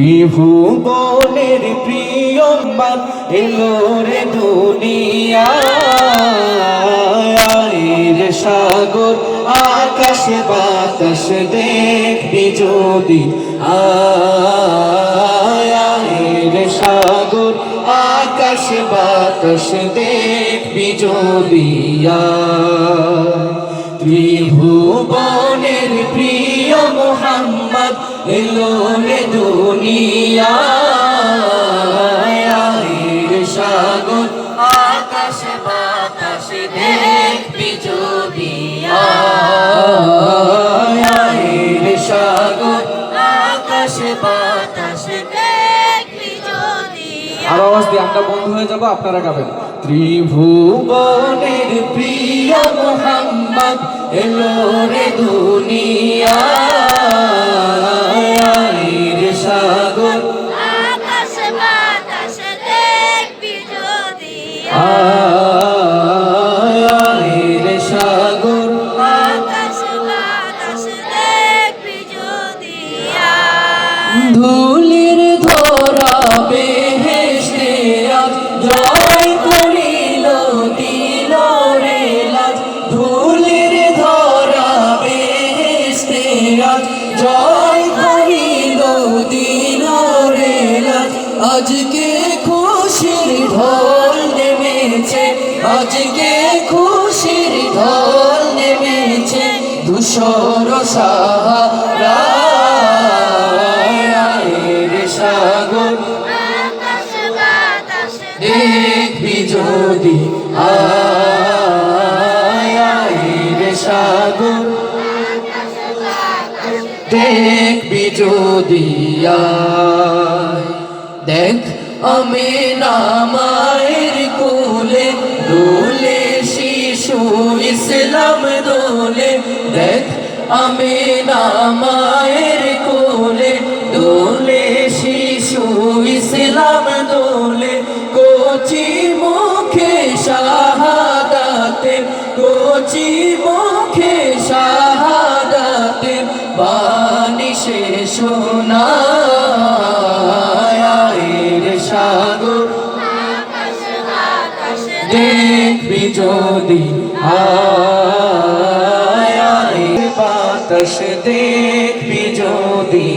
ত্রিভুবনের প্রিয়মান এলো রে দুনিয়ায় সাগর আকাশ বাতাস দেখবি যদি আয় সাগর আকাশ বাতাস দেখবি যদি ত্রিভুবনের প্রিয় মোহাম্মদ এলো রে দুনিয়ায় সাগর আকাশ বাতাস দেখবি যদি সাগর আকাশ বাতাস দেখবি যদি আর আওয়াজ দিয়ে আমরা বন্ধ হয়ে যাব, আপনারা গাবেন। ত্রিভুবনের প্রিয় মোহাম্মদ এলো রে দুনিয়ায় সাগর আকাশ বাতাস দেখবি যদি সাগর আকাশ বাতাস দেখবি যদি ধুলির ধরা বেহেশতে আজ জয় করিল দিল রে লাজ ধুলির ধরা বেহেশতে আজ জয় করিল দিল রে লাজ আজকে খুশির ঢোল নেমেছে আজকে খুশির ঢোল নেমেছে ধূসর সাহারা সাগর আকাশ বাতাস দেখবি যদি সাগর আকাশ বাতাস দেখবি যদি দেখ আমি নামায়ের কোলে দোলে শিশু ইসলাম দোলে দেখ আমি নামায়ের কোলে দোলে শিশু ইসলাম দোলে কোচি মুখে শাহাদাতে কোচি মুখে শাহাদাতে বাণী সে শোনায় সাগর আকাশ বাতাস দেখবি যদি বাতাস দেখবি যদি